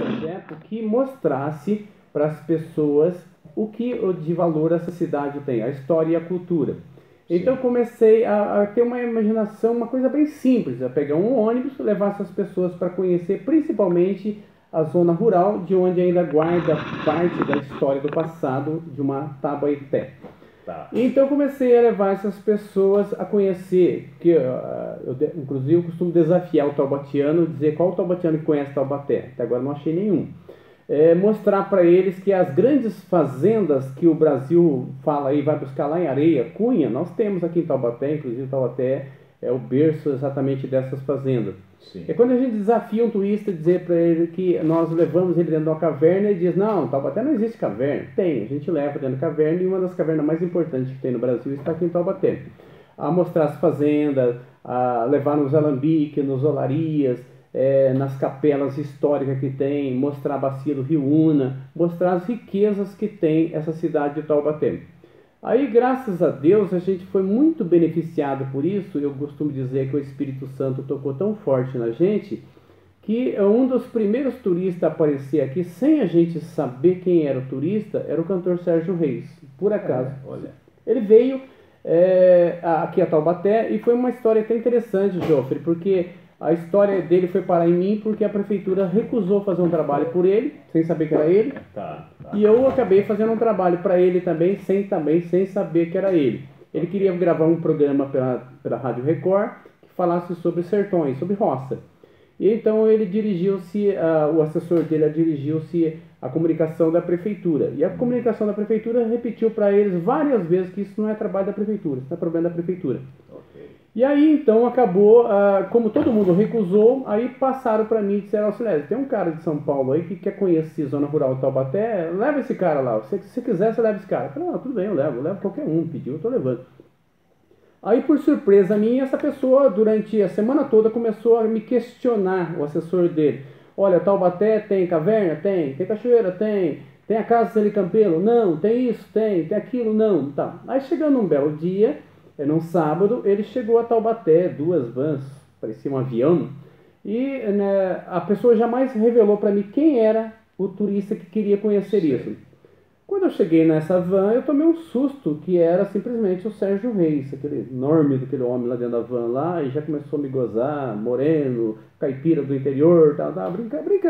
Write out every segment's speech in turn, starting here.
projeto que mostrasse para as pessoas o que de valor essa cidade tem, a história e a cultura. Então comecei a ter uma imaginação, uma coisa bem simples, a pegar um ônibus, levar essas pessoas para conhecer principalmente a zona rural, de onde ainda guarda parte da história do passado de uma Taubaté. Tá. Então comecei a levar essas pessoas a conhecer, que inclusive eu costumo desafiar o taubatiano, dizer qual o taubatiano que conhece Taubaté. Até agora não achei nenhum. Mostrar para eles que as grandes fazendas que o Brasil fala aí, vai buscar lá em Areia, Cunha, nós temos aqui em Taubaté, inclusive Taubaté é o berço exatamente dessas fazendas. Sim. É quando a gente desafia um turista, dizer para ele que nós levamos ele dentro de uma caverna e diz, não, Taubaté não existe caverna. Tem, a gente leva dentro da caverna e uma das cavernas mais importantes que tem no Brasil está aqui em Taubaté. A mostrar as fazendas, a levar nos alambiques, nos olarias, nas capelas históricas que tem, mostrar a bacia do Rio Una, mostrar as riquezas que tem essa cidade de Taubaté. Aí, graças a Deus, a gente foi muito beneficiado por isso. Eu costumo dizer que o Espírito Santo tocou tão forte na gente que um dos primeiros turistas a aparecer aqui, sem a gente saber quem era o turista, era o cantor Sérgio Reis, por acaso. Olha. Ele veio aqui a Taubaté e foi uma história até interessante, Joffre, porque a história dele foi parar em mim porque a prefeitura recusou fazer um trabalho por ele, sem saber que era ele. Tá. E eu acabei fazendo um trabalho para ele também sem saber que era ele. Ele queria gravar um programa pela Rádio Record que falasse sobre sertões, sobre roça. E então ele dirigiu-se, o assessor dele dirigiu-se à comunicação da prefeitura. E a comunicação da prefeitura repetiu para eles várias vezes que isso não é trabalho da prefeitura, isso não é problema da prefeitura. E aí então acabou, como todo mundo recusou, aí passaram para mim e disseram, Auxiliares, tem um cara de São Paulo aí que quer conhecer Zona Rural de Taubaté, leva esse cara lá, se quiser você leva esse cara. Eu falei, não, tudo bem, eu levo qualquer um, pediu, eu tô levando. Aí por surpresa minha, essa pessoa durante a semana toda começou a me questionar, o assessor dele. Olha, Taubaté tem caverna? Tem cachoeira? Tem a casa Celi Campelo? Não, tem isso? Tem aquilo? Não, tá. Aí chegando um belo dia, num sábado, ele chegou a Taubaté, 2 vans, parecia um avião, e né, a pessoa jamais revelou para mim quem era o turista que queria conhecer isso. Quando eu cheguei nessa van, eu tomei um susto, que era simplesmente o Sérgio Reis, aquele enorme daquele homem lá dentro da van lá, e já começou a me gozar, moreno, caipira do interior, tal,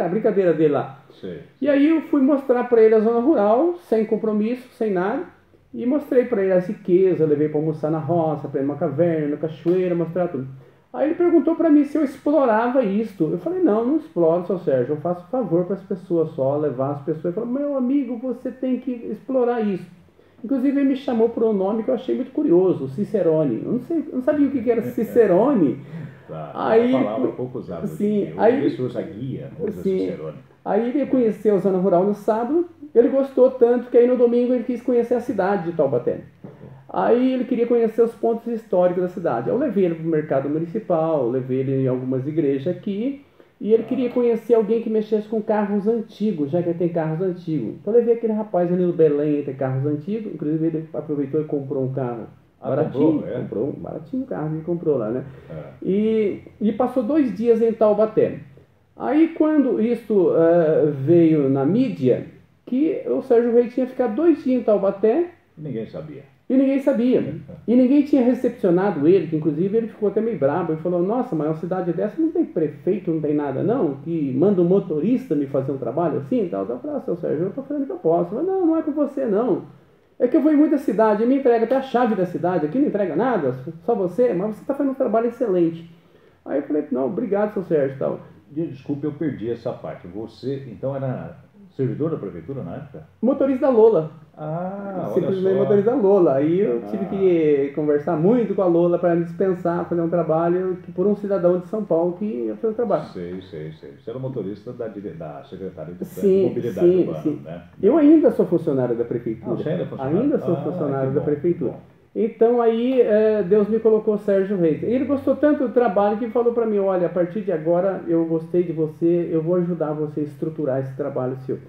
brincadeira dele lá. Sim. E aí eu fui mostrar para ele a zona rural, sem compromisso, sem nada, e mostrei para ele as riquezas, levei para almoçar na roça, para ir numa caverna, na cachoeira, mostrar tudo. Aí ele perguntou para mim se eu explorava isto. Eu falei, não exploro, seu Sérgio, eu faço favor para as pessoas só, levar as pessoas. Ele falou, meu amigo, você tem que explorar isso. Inclusive ele me chamou por um nome que eu achei muito curioso, Cicerone. Eu não sabia o que era Cicerone. Tá, aí, uma palavra pouco usada. Sim, aí isso usa guia, usa Cicerone. Aí ele conheceu a Zona Rural no sábado, ele gostou tanto que aí no domingo ele quis conhecer a cidade de Taubaté. Aí ele queria conhecer os pontos históricos da cidade. Eu levei ele para o mercado municipal, levei ele em algumas igrejas aqui, e ele queria conhecer alguém que mexesse com carros antigos, já que ele tem carros antigos. Então eu levei aquele rapaz ali no Belém, ele tem carros antigos, inclusive ele aproveitou e comprou um carro baratinho, comprou um baratinho carro que ele comprou lá, né? E passou 2 dias em Taubaté. Aí quando isso veio na mídia, que o Sérgio Reis tinha ficado 2 dias em Taubaté. Ninguém sabia. E ninguém sabia. E ninguém tinha recepcionado ele, que inclusive ele ficou até meio bravo. Ele falou, nossa, mas uma cidade dessa não tem prefeito, não tem nada não, que manda um motorista me fazer um trabalho assim e tal. Eu falei, seu Sérgio, eu tô falando que eu posso. Eu falei, não é com você não. É que eu vou em muita cidade, me entrega até a chave da cidade, aqui não entrega nada, só você, mas você tá fazendo um trabalho excelente. Aí eu falei, não, obrigado, seu Sérgio e tal. Desculpe, eu perdi essa parte. Você, então, era servidor da prefeitura na época? Motorista da Lola. Simplesmente motorista da Lola. Aí eu tive que conversar muito com a Lola para dispensar, fazer um trabalho que por um cidadão de São Paulo que ia fazer o trabalho. Sei. Você era motorista da Secretaria de Mobilidade Urbana, né? Eu ainda sou funcionário da prefeitura. Você ainda é funcionário? Ainda sou funcionário da prefeitura. Então aí Deus me colocou Sérgio Reis. Ele gostou tanto do trabalho que falou para mim, olha, a partir de agora eu gostei de você, eu vou ajudar você a estruturar esse trabalho seu.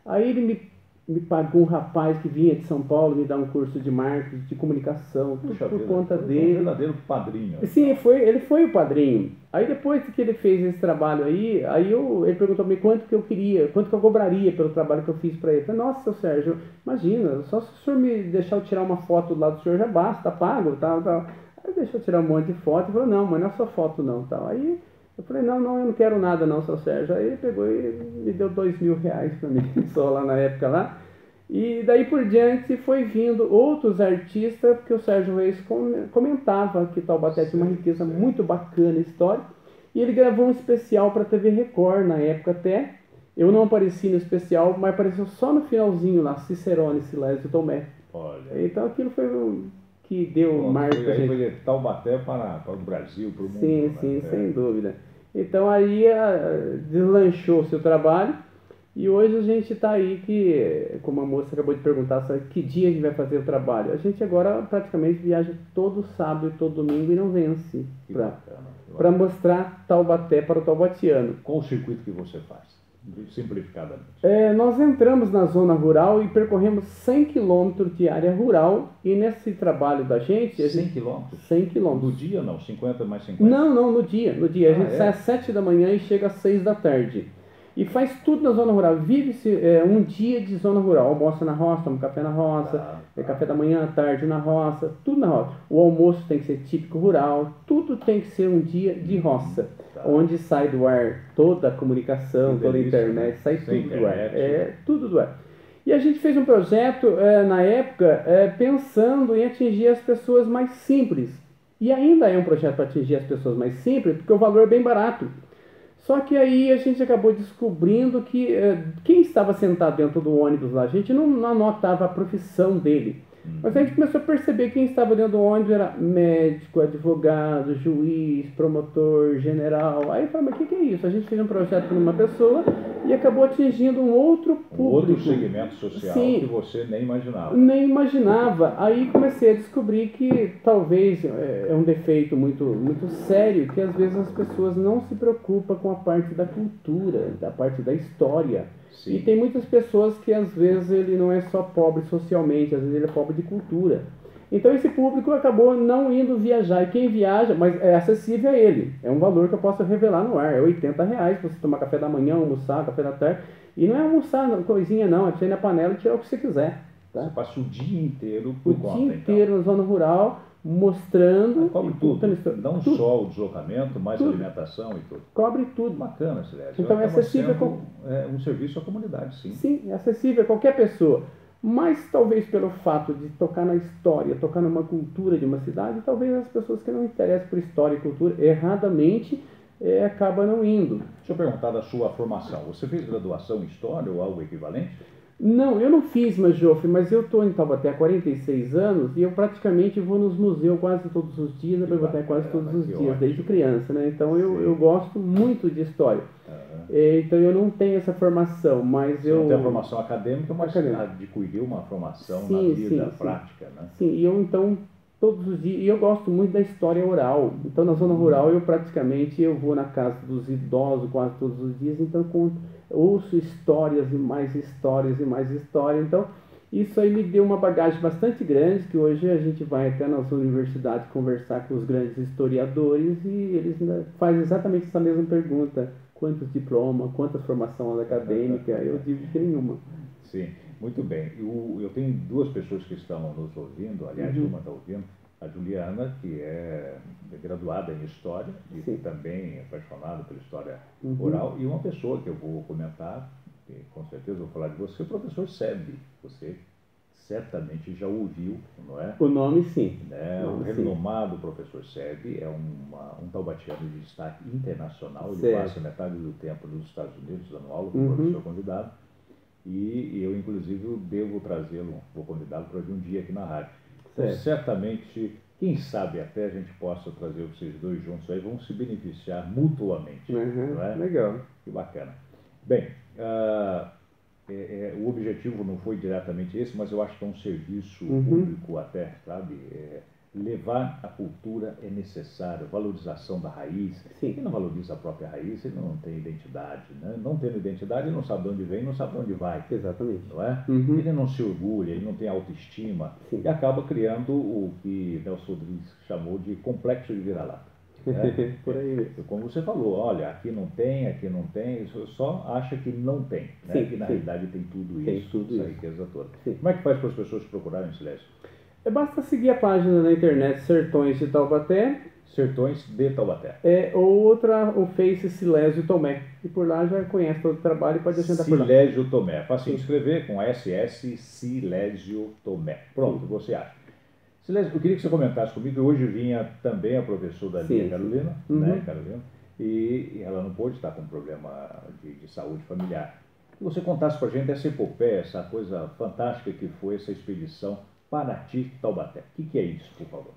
Aí ele me me pagou um rapaz que vinha de São Paulo me dar um curso de marketing, de comunicação, tudo Puxa por vida, conta foi um dele. verdadeiro padrinho. Sim, ele foi o padrinho. Aí depois que ele fez esse trabalho aí, ele perguntou pra mim quanto que eu queria, quanto que eu cobraria pelo trabalho que eu fiz para ele. Eu falei, nossa, seu Sérgio, imagina, só se o senhor me deixar eu tirar uma foto do lado do senhor já basta, tá pago, tal, tal. Aí deixou eu tirar um monte de foto e falou, não, mas não é só foto não, tal. Aí eu falei, não, eu não quero nada não, seu Sérgio. Aí ele pegou e me deu R$ 2.000 para mim, só lá na época lá. E daí por diante foi vindo outros artistas, porque o Sérgio Reis comentava que Taubaté tinha uma riqueza muito bacana histórica, e ele gravou um especial para a TV Record na época até. Eu não apareci no especial, mas apareceu só no finalzinho lá, Cicerone, Silésio Tomé. Olha. Então aquilo foi o que deu marca pra gente. Foi de Taubaté para o Brasil, para o mundo. Sim, né? sim, sem dúvida. Então aí deslanchou o seu trabalho. E hoje a gente está aí que, como a moça acabou de perguntar, sabe, que dia a gente vai fazer o trabalho? A gente agora praticamente viaja todo sábado e todo domingo e não vence para mostrar Taubaté para o taubatiano. Qual o circuito que você faz? Simplificadamente. Nós entramos na zona rural e percorremos 100 quilômetros de área rural, e nesse trabalho da gente... 100 quilômetros? 100 quilômetros. No dia não? 50 mais 50? Não, no dia. A gente sai às 7 da manhã e chega às 6 da tarde. E faz tudo na zona rural. Vive-se um dia de zona rural. Almoça na roça, toma café na roça, café da manhã, à tarde na roça, tudo na roça. O almoço tem que ser típico rural, tudo tem que ser um dia de roça. Onde sai do ar toda a comunicação, toda a internet, sai tudo do ar. Tudo do ar. E a gente fez um projeto, na época, pensando em atingir as pessoas mais simples. E ainda é um projeto para atingir as pessoas mais simples, porque o valor é bem barato. Só que aí a gente acabou descobrindo que quem estava sentado dentro do ônibus lá, a gente não anotava a profissão dele. Mas a gente começou a perceber que quem estava dentro do ônibus era médico, advogado, juiz, promotor, general. Aí eu falei, mas o que é isso? A gente fez um projeto com uma pessoa e acabou atingindo um outro público. Um outro segmento social. Sim, que você nem imaginava. Nem imaginava. Aí comecei a descobrir que talvez é um defeito muito, muito sério, que às vezes as pessoas não se preocupam com a parte da cultura, da parte da história. Sim. E tem muitas pessoas que às vezes ele não é só pobre socialmente, às vezes ele é pobre de cultura. Então esse público acabou não indo viajar. E quem viaja, mas é acessível a ele. É um valor que eu posso revelar no ar. É R$80 para você tomar café da manhã, almoçar, café da tarde. E não é almoçar coisinha não, é pra você ir na panela e tirar o que você quiser. Tá? Você passa o dia inteiro por conta. O dia inteiro na zona rural, mostrando... Cobre tudo, não tudo. Só o deslocamento, mas tudo. A alimentação e tudo. Cobre tudo. Bacana, Silésio. Então é acessível... um serviço à comunidade, sim. Sim, é acessível a qualquer pessoa. Mas talvez pelo fato de tocar na história, tocar numa cultura de uma cidade, talvez as pessoas que não interessam por história e cultura, erradamente, acabam não indo. Deixa eu perguntar da sua formação. Você fez graduação em História ou algo equivalente? Não, eu não fiz, mas eu estou em Taubaté há 46 anos e eu praticamente vou nos museus quase todos os dias, na biblioteca quase todos os dias, desde criança, né? Então eu gosto muito de história. Então eu não tenho essa formação, mas Você não tem a formação acadêmica, mas adquiriu uma formação na vida prática, né? Sim, e eu então todos os dias, e eu gosto muito da história oral. Então na zona rural eu vou na casa dos idosos quase todos os dias, então ouço histórias e mais histórias e mais histórias. Então isso aí me deu uma bagagem bastante grande, que hoje a gente vai até nas universidades conversar com os grandes historiadores e eles fazem exatamente essa mesma pergunta: quantos diplomas, quantas formações acadêmicas? Eu digo que nenhuma. Sim, muito bem. Eu tenho duas pessoas que estão nos ouvindo, aliás, uma está ouvindo, a Juliana, que é graduada em História e também é apaixonada pela História Oral, e uma pessoa que eu vou comentar, que com certeza vou falar de você, o professor Sebe. Você certamente já ouviu, não é? O nome, sim. O renomado professor Sebe é um taubatiano de destaque internacional. Ele passa metade do tempo nos Estados Unidos dando aula como professor convidado. E eu, inclusive, devo trazê-lo, vou convidá-lo para vir um dia aqui na rádio. Então, certamente, quem sabe até a gente possa trazer vocês dois juntos aí, vão se beneficiar mutuamente. Não é? Legal. Que bacana. Bem, o objetivo não foi diretamente esse, mas eu acho que é um serviço público até, sabe? levar a cultura é necessário, valorização da raiz. Sim. Quem não valoriza a própria raiz, ele não tem identidade, né? Não tendo identidade, ele não sabe de onde vem, não sabe de onde vai. Exatamente. Não é? Uhum. Ele não se orgulha, ele não tem autoestima. Sim. E acaba criando o que Nelson Rodrigues chamou de complexo de vira-lata. Né? Por aí mesmo. Como você falou, olha, aqui não tem, só acha que não tem, né? Sim, Que na sim. realidade tem tudo isso, Tem tudo essa isso. riqueza toda. Sim. Como é que faz para as pessoas procurarem Silésio? Basta seguir a página na internet Sertões de Taubaté, Sertões de Taubaté. ou o Face Silésio Tomé. E por lá já conhece todo o trabalho e pode agendar por lá. Silésio Tomé. Facinho de escrever com SS Silésio Tomé. Pronto, você acha. Silésio, eu queria que você comentasse comigo. Hoje vinha também a professora Lia Carolina, né, Carolina, e ela não pôde estar com um problema de saúde familiar. Que você contasse para a gente essa epopeia, essa coisa fantástica que foi essa expedição Paraty-Taubaté. O que é isso, por favor?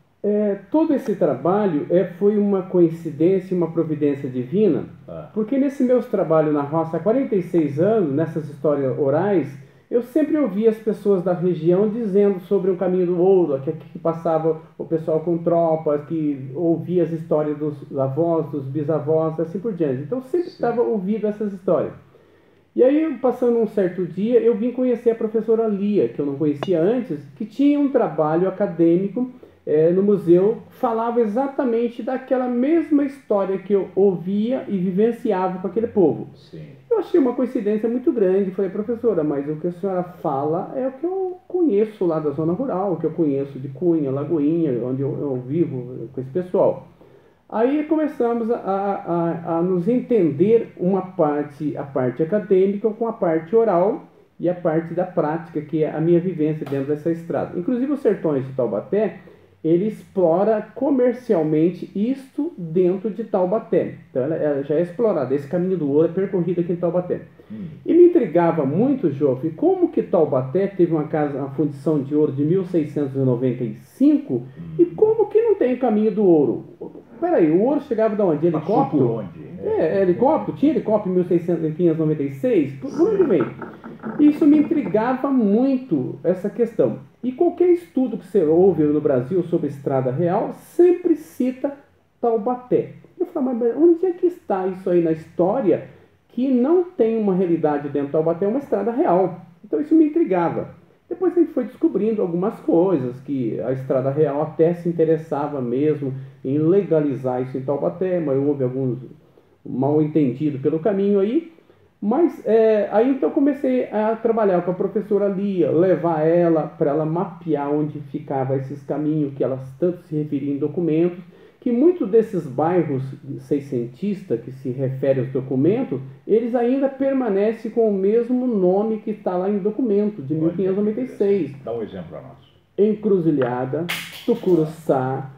Todo esse trabalho foi uma coincidência, uma providência divina, porque nesse meu trabalho na roça há 46 anos, nessas histórias orais, eu sempre ouvia as pessoas da região dizendo sobre o caminho do ouro, que passava o pessoal com tropas, que ouvia as histórias dos avós, dos bisavós, assim por diante. Então eu sempre estava ouvindo essas histórias. E aí, passando um certo dia, eu vim conhecer a professora Lia, que eu não conhecia antes, que tinha um trabalho acadêmico no museu, falava exatamente daquela mesma história que eu ouvia e vivenciava com aquele povo. Sim. Eu achei uma coincidência muito grande. Falei, professora, mas o que a senhora fala é o que eu conheço lá da zona rural, o que eu conheço de Cunha, Lagoinha, onde eu vivo com esse pessoal. Aí começamos a nos entender a parte acadêmica com a parte oral e a parte da prática, que é a minha vivência dentro dessa estrada. Inclusive os Sertões de Taubaté, ele explora comercialmente isto dentro de Taubaté. Então ela já é explorada, esse caminho do ouro é percorrido aqui em Taubaté. E me intrigava muito, Joffre, como que Taubaté teve uma fundição de ouro de 1695 e como que não tem o caminho do ouro? Peraí, o ouro chegava de onde? Helicóptero? Por onde? Helicóptero? Tinha helicóptero em 1696? Por onde vem? Isso me intrigava muito, essa questão. E qualquer estudo que você ouve no Brasil sobre estrada real sempre cita Taubaté. Eu falava, mas onde é que está isso aí na história que não tem uma realidade dentro de Taubaté, é uma estrada real? Então isso me intrigava. Depois a gente foi descobrindo algumas coisas, que a estrada real até se interessava mesmo em legalizar isso em Taubaté, mas houve alguns mal entendidos pelo caminho aí. Mas aí então comecei a trabalhar com a professora Lia, levar ela para ela mapear onde ficavam esses caminhos que elas tanto se referiam em documentos, que muitos desses bairros seiscentistas que se referem aos documentos, eles ainda permanecem com o mesmo nome que está lá em documento, de 1596. Dá um exemplo para nós. Encruzilhada, Tucuruçá,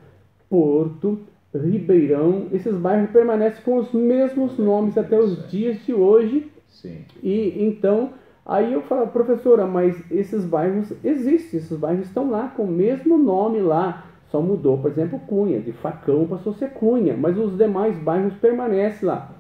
Porto, Ribeirão, esses bairros permanecem com os mesmos nomes até os dias de hoje. Sim. E então, aí eu falo, professora, mas esses bairros existem, esses bairros estão lá com o mesmo nome lá. Só mudou, por exemplo, Cunha, de Facão passou a ser Cunha, mas os demais bairros permanecem lá.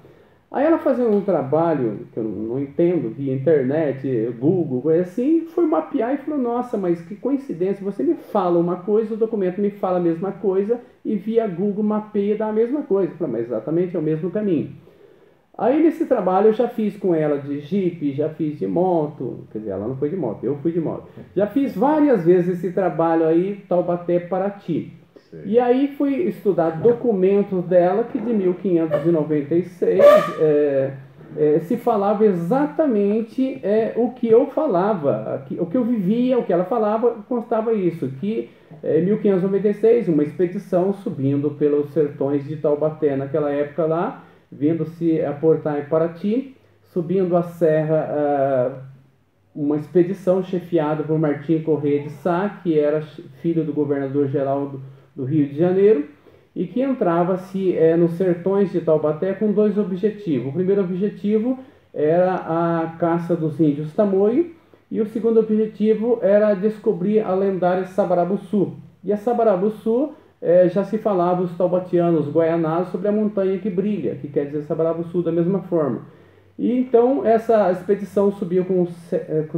Aí ela fazendo um trabalho, que eu não entendo, via internet, Google, coisa assim, foi mapear e falou, nossa, mas que coincidência, você me fala uma coisa, o documento me fala a mesma coisa, e via Google mapeia da mesma coisa. Eu falei, mas exatamente é o mesmo caminho. Aí nesse trabalho eu já fiz com ela de Jeep, já fiz de moto, quer dizer, ela não foi de moto, eu fui de moto. Já fiz várias vezes esse trabalho aí, Taubaté, Paraty. Sim. E aí fui estudar documentos dela, que de 1596 se falava exatamente o que eu falava, o que eu vivia, o que ela falava, constava isso, que em 1596, uma expedição subindo pelos sertões de Taubaté naquela época lá, vindo-se aportar em Paraty, subindo a serra, uma expedição chefiada por Martim Corrêa de Sá, que era filho do governador-geral do Rio de Janeiro, e que entrava-se nos sertões de Taubaté com dois objetivos. O primeiro objetivo era a caça dos índios Tamoio, e o segundo objetivo era descobrir a lendária Sabarabuçu. E a Sabarabuçu, já se falava os taubatianos, os guaianados, sobre a montanha que brilha, que quer dizer Sabarabuçu da mesma forma. E então essa expedição subiu com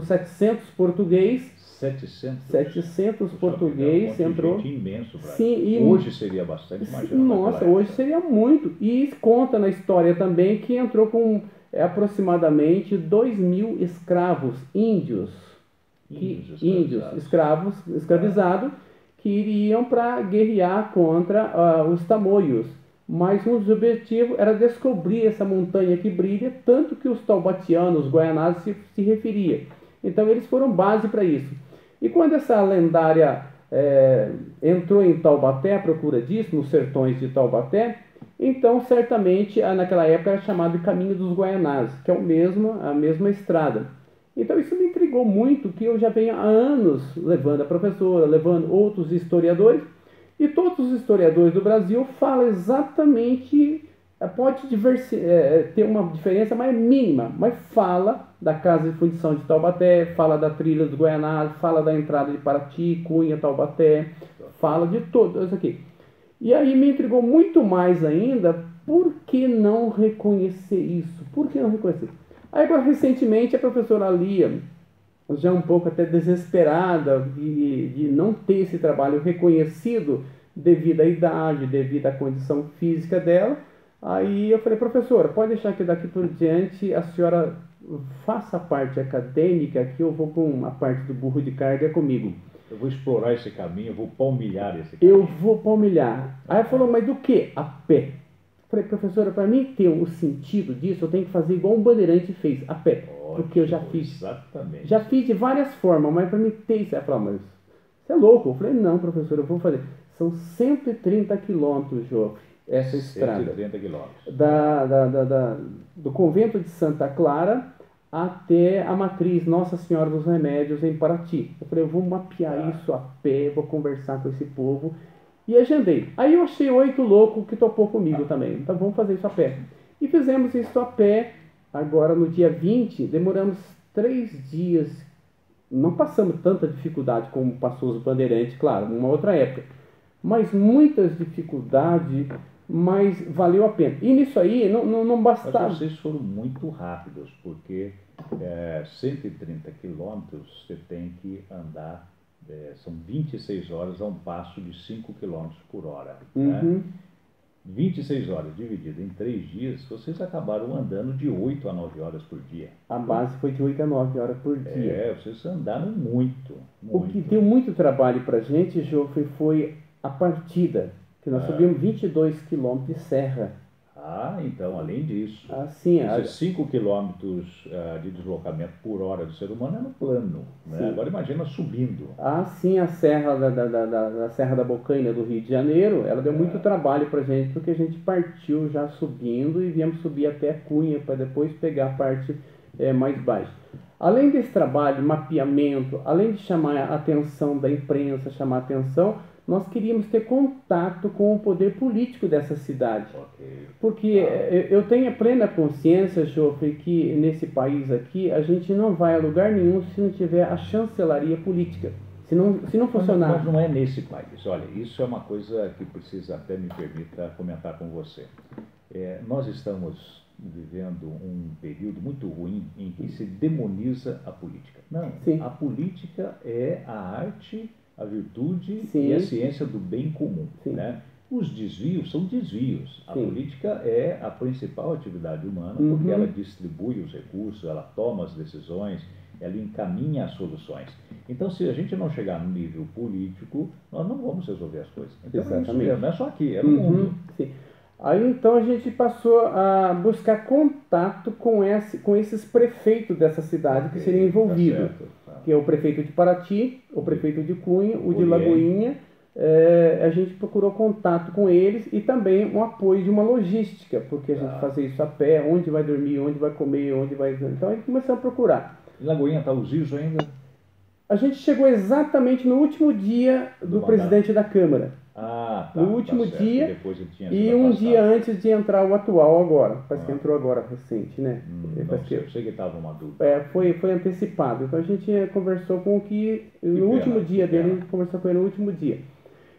700 portugueses 700 português entrou. Imenso, sim, hoje seria bastante, imagina. Nossa, hoje seria muito. E conta na história também que entrou com aproximadamente 2.000 escravos índios, escravizados, que iriam para guerrear contra os tamoios. Mas um dos objetivos era descobrir essa montanha que brilha, tanto que os taubatianos, os guaianazes se referia. Então eles foram base para isso. E quando essa lendária entrou em Taubaté, à procura disso, nos sertões de Taubaté, então certamente naquela época era chamado de Caminho dos Guaianazes, que é a mesma estrada. Então isso me intrigou muito, que eu já venho há anos levando a professora, levando outros historiadores, e todos os historiadores do Brasil falam exatamente, pode ter uma diferença mais mínima, mas fala da Casa de Fundição de Taubaté, fala da Trilha dos Guaianazes, fala da entrada de Paraty, Cunha, Taubaté, fala de tudo isso aqui. E aí me intrigou muito mais ainda, por que não reconhecer isso? Por que não reconhecer? Aí agora, recentemente, a professora Lia, já um pouco até desesperada de não ter esse trabalho reconhecido devido à idade, devido à condição física dela, aí eu falei, professora, pode deixar que daqui por diante a senhora faça a parte acadêmica, que eu vou com a parte do burro de carga comigo. Eu vou explorar esse caminho, eu vou palmilhar esse caminho. Eu vou palmilhar. Aí ela falou, mas do que? A pé. Falei, professora, para mim ter o sentido disso, eu tenho que fazer igual um bandeirante fez, a pé. Ótimo, porque eu já fiz. Exatamente. Já fiz de várias formas, mas para mim ter isso. Ela falou, mas você é louco? Eu falei, não, professora, eu vou fazer. São 130 quilômetros, Jô, essa estrada. 130 quilômetros. Do convento de Santa Clara até a matriz Nossa Senhora dos Remédios em Paraty. Eu falei, eu vou mapear isso a pé, vou conversar com esse povo. E agendei. Aí eu achei 8 loucos que topou comigo também. Então vamos fazer isso a pé. E fizemos isso a pé. Agora no dia 20, demoramos 3 dias. Não passamos tanta dificuldade como passou os bandeirantes, claro, numa outra época. Mas muitas dificuldades, mas valeu a pena. E nisso aí não bastava. Mas vocês foram muito rápidos, porque 130 quilômetros você tem que andar, são 26 horas a um passo de 5 quilômetros por hora. Né? 26 horas dividido em 3 dias, vocês acabaram andando de 8 a 9 horas por dia. A base foi de 8 a 9 horas por dia. Vocês andaram muito. O que deu muito trabalho pra gente, Jofre, foi a partida, que nós subimos 22 quilômetros de serra. Então, além disso, esses 5 quilômetros de deslocamento por hora do ser humano é no plano. Né? Agora imagina subindo. Sim, a serra da Serra da Bocaina do Rio de Janeiro, ela deu muito trabalho pra gente, porque a gente partiu já subindo e viemos subir até Cunha, para depois pegar a parte mais baixa. Além desse trabalho de mapeamento, além de chamar a atenção da imprensa, chamar a atenção, nós queríamos ter contato com o poder político dessa cidade. Porque eu tenho a plena consciência, Jofre, que nesse país aqui a gente não vai a lugar nenhum se não tiver a chancelaria política. Se não funcionar. Mas não é nesse país. Olha, isso é uma coisa que precisa, até me permita comentar com você. Nós estamos vivendo um período muito ruim em que se demoniza a política. Não, a política é a arte, a virtude e a ciência do bem comum. Né? Os desvios são desvios. A política é a principal atividade humana, porque ela distribui os recursos, ela toma as decisões, ela encaminha as soluções. Então, se a gente não chegar no nível político, nós não vamos resolver as coisas. Então, exatamente. Não é só aqui, é no mundo. Aí então a gente passou a buscar contato com esses prefeitos dessa cidade que seriam envolvidos. Que é o prefeito de Paraty, o prefeito de Cunha, o de Lagoinha. A gente procurou contato com eles e também um apoio de uma logística, porque a gente fazia isso a pé, onde vai dormir, onde vai comer, onde vai... Então a gente começou a procurar. Em Lagoinha está o Zizo ainda? A gente chegou exatamente no último dia do presidente da Câmara. No último dia e um dia antes de entrar o atual agora. Parece que entrou agora, recente, né? Eu sei que estava uma dúvida. Foi antecipado. Então a gente conversou com o que... No último dia dele, a gente conversou com ele no último dia.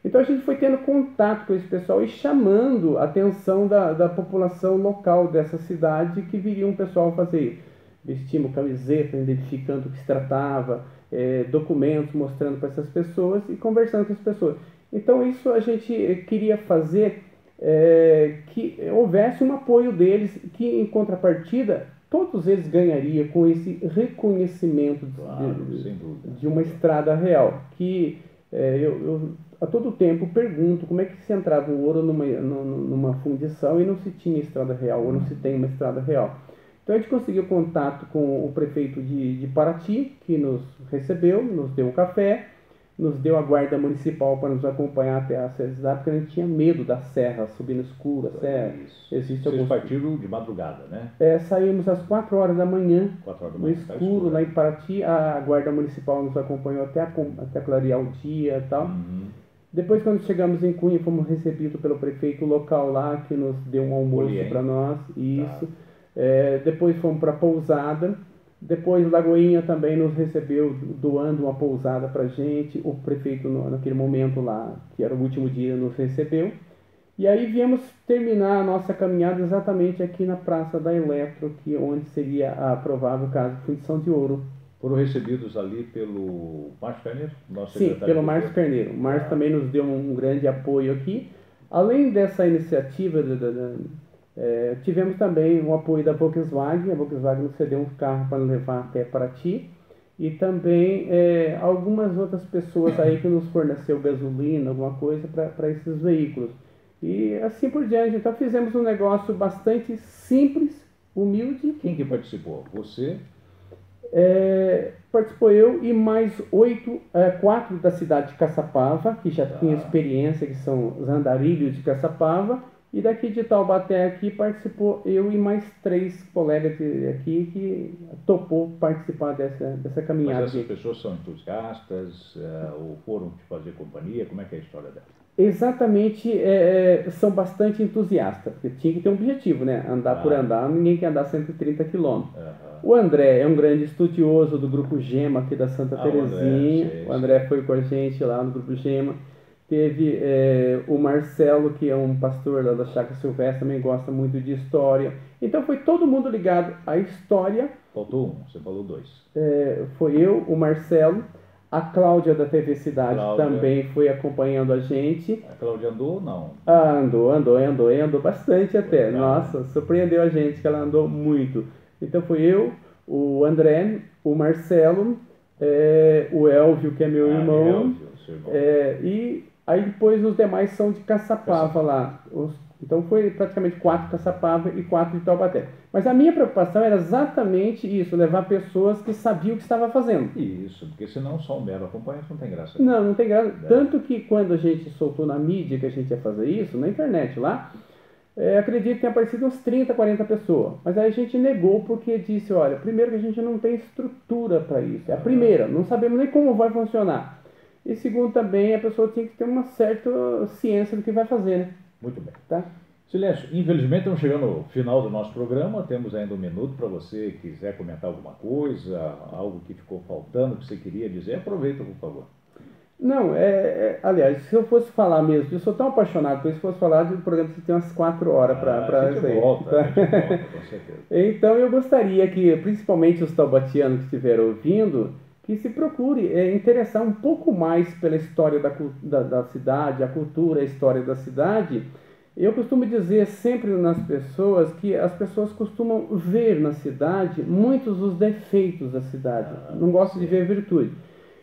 Então a gente foi tendo contato com esse pessoal e chamando a atenção da população local dessa cidade, que viria um pessoal fazer vestimos camiseta, identificando o que se tratava, documentos mostrando para essas pessoas e conversando com as pessoas. Então isso a gente queria fazer que houvesse um apoio deles, que em contrapartida todos eles ganhariam com esse reconhecimento de uma estrada real. Que eu a todo tempo pergunto como é que se entrava o ouro numa fundição e não se tinha estrada real, ou não se tem uma estrada real. Então a gente conseguiu contato com o prefeito de Paraty, que nos recebeu, nos deu um café, nos deu a guarda municipal para nos acompanhar até a cidade, porque a gente tinha medo da serra, subindo escura, a serra. Vocês partiram de madrugada, né? Saímos às 4 horas da manhã, 4 horas da no manhã, escuro, lá em Paraty. A guarda municipal nos acompanhou até clarear o dia e tal. Depois, quando chegamos em Cunha, fomos recebidos pelo prefeito local lá, que nos deu um almoço para nós. Isso. Depois fomos para a pousada. Depois Lagoinha também nos recebeu, doando uma pousada para a gente. O prefeito, naquele momento lá, que era o último dia, nos recebeu. E aí viemos terminar a nossa caminhada exatamente aqui na Praça da Eletro, onde seria a provável casa de fundição de ouro. Foram recebidos ali pelo Márcio Carneiro? Sim, pelo Márcio Carneiro. O Márcio também nos deu um grande apoio aqui. Além dessa iniciativa, tivemos também o apoio da Volkswagen. A Volkswagen nos cedeu um carro para nos levar até Paraty. E também algumas outras pessoas aí que nos forneceu gasolina, alguma coisa para esses veículos. E assim por diante. Então fizemos um negócio bastante simples, humilde. Quem que participou? Você? Participou eu e mais 4 da cidade de Caçapava, que já tinha experiência, que são os andarilhos de Caçapava. E daqui de Taubaté aqui participou eu e mais 3 colegas aqui que topou participar dessa caminhada. Mas essas pessoas são entusiastas ou foram te fazer companhia? Como é que é a história dela? Exatamente, são bastante entusiastas, porque tinha que ter um objetivo, né? Andar por andar, ninguém quer andar 130 quilômetros. O André é um grande estudioso do Grupo Gema aqui da Santa Terezinha. O André foi com a gente lá no Grupo Gema. Teve o Marcelo, que é um pastor lá da Chácara Silvestre, também gosta muito de história. Então foi todo mundo ligado à história. Faltou um, você falou 2. Foi eu, o Marcelo. A Cláudia da TV Cidade também foi acompanhando a gente. A Cláudia andou ou não? Andou bastante até. Nossa, surpreendeu a gente que ela andou muito. Então foi eu, o André, o Marcelo, o Elvio, que é meu irmão. Elvio, seu irmão. E aí depois os demais são de Caçapava lá. Então foi praticamente 4 de Caçapava e 4 de Taubaté. Mas a minha preocupação era exatamente isso, levar pessoas que sabiam o que estava fazendo. Isso, porque senão só um mero acompanhante não tem graça. Não tem graça. Tanto que quando a gente soltou na mídia que a gente ia fazer isso, na internet lá, acredito que tenha aparecido uns 30, 40 pessoas. Mas aí a gente negou porque disse, olha, primeiro que a gente não tem estrutura para isso. É a primeira, não sabemos nem como vai funcionar. E segundo também, a pessoa tinha que ter uma certa ciência do que vai fazer, né? Muito bem. Tá? Silêncio, infelizmente estamos chegando ao final do nosso programa, temos ainda um minuto para você quiser comentar alguma coisa, algo que ficou faltando, que você queria dizer, aproveita, por favor. Não, aliás, se eu fosse falar mesmo, eu sou tão apaixonado por isso, se fosse falar de um programa que tem umas 4 horas para isso aí. Volta, com certeza. Então eu gostaria que, principalmente os taubatianos que estiveram ouvindo, que se procure interessar um pouco mais pela história da cidade, a cultura, a história da cidade. Eu costumo dizer sempre nas pessoas que as pessoas costumam ver na cidade muitos dos defeitos da cidade, não gostam de ver a virtude.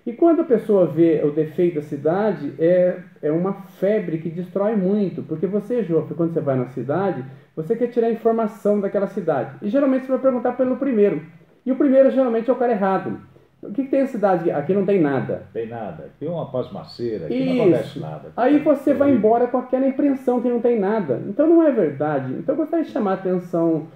E quando a pessoa vê o defeito da cidade, é uma febre que destrói muito, porque você, Jofre, quando você vai na cidade, você quer tirar informação daquela cidade. E geralmente você vai perguntar pelo primeiro. E o primeiro geralmente é o cara errado. O que tem na cidade? Aqui não tem nada. Tem nada. Tem uma pasmaceira, aqui não acontece nada. Aí você vai embora com aquela impressão que não tem nada. Então não é verdade. Então eu gostaria de chamar a atenção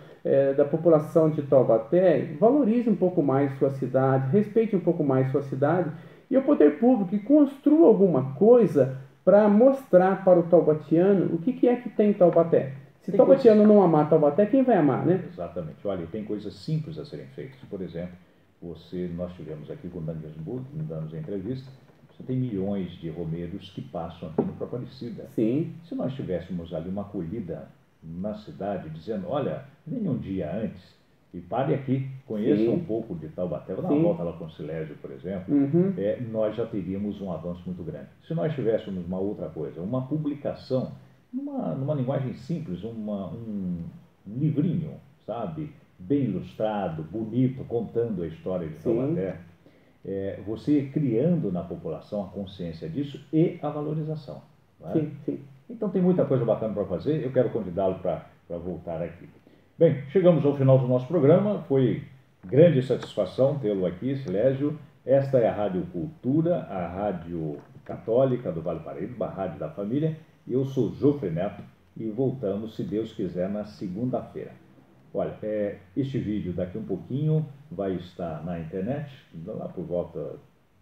da população de Taubaté. Valorize um pouco mais sua cidade, respeite um pouco mais sua cidade. E o poder público que construa alguma coisa para mostrar para o taubatiano o que é que tem em Taubaté. Se taubatiano não amar Taubaté, quem vai amar, né? Exatamente. Olha, tem coisas simples a serem feitas. Por exemplo, nós tivemos aqui com o Danielsburg, dando a entrevista, você tem milhões de romeiros que passam aqui no Aparecida. Sim. Se nós tivéssemos ali uma acolhida na cidade, dizendo, olha, nem um dia antes, e pare aqui, conheça Sim. um pouco de Taubaté, dá Sim. uma volta lá com o Silésio, por exemplo, nós já teríamos um avanço muito grande. Se nós tivéssemos uma outra coisa, uma publicação, numa linguagem simples, um livrinho, sabe, bem ilustrado, bonito, contando a história de Taubaté, você criando na população a consciência disso e a valorização. Não é? Sim, sim. Então tem muita coisa bacana para fazer, eu quero convidá-lo para voltar aqui. Bem, chegamos ao final do nosso programa, foi grande satisfação tê-lo aqui, Silésio. Esta é a Rádio Cultura, a rádio católica do Vale do Paraíba, a rádio da família. Eu sou Jofre Neto e voltamos, se Deus quiser, na segunda-feira. Olha, este vídeo daqui um pouquinho vai estar na internet, lá por volta,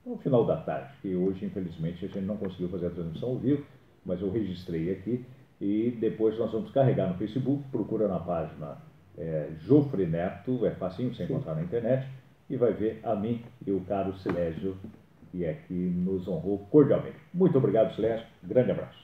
no final da tarde, que hoje, infelizmente, a gente não conseguiu fazer a transmissão ao vivo, mas eu registrei aqui. E depois nós vamos carregar no Facebook, procura na página Jofre Neto, é facinho você encontrar na internet, e vai ver a mim e o caro Silésio, que aqui nos honrou cordialmente. Muito obrigado, Silésio, grande abraço.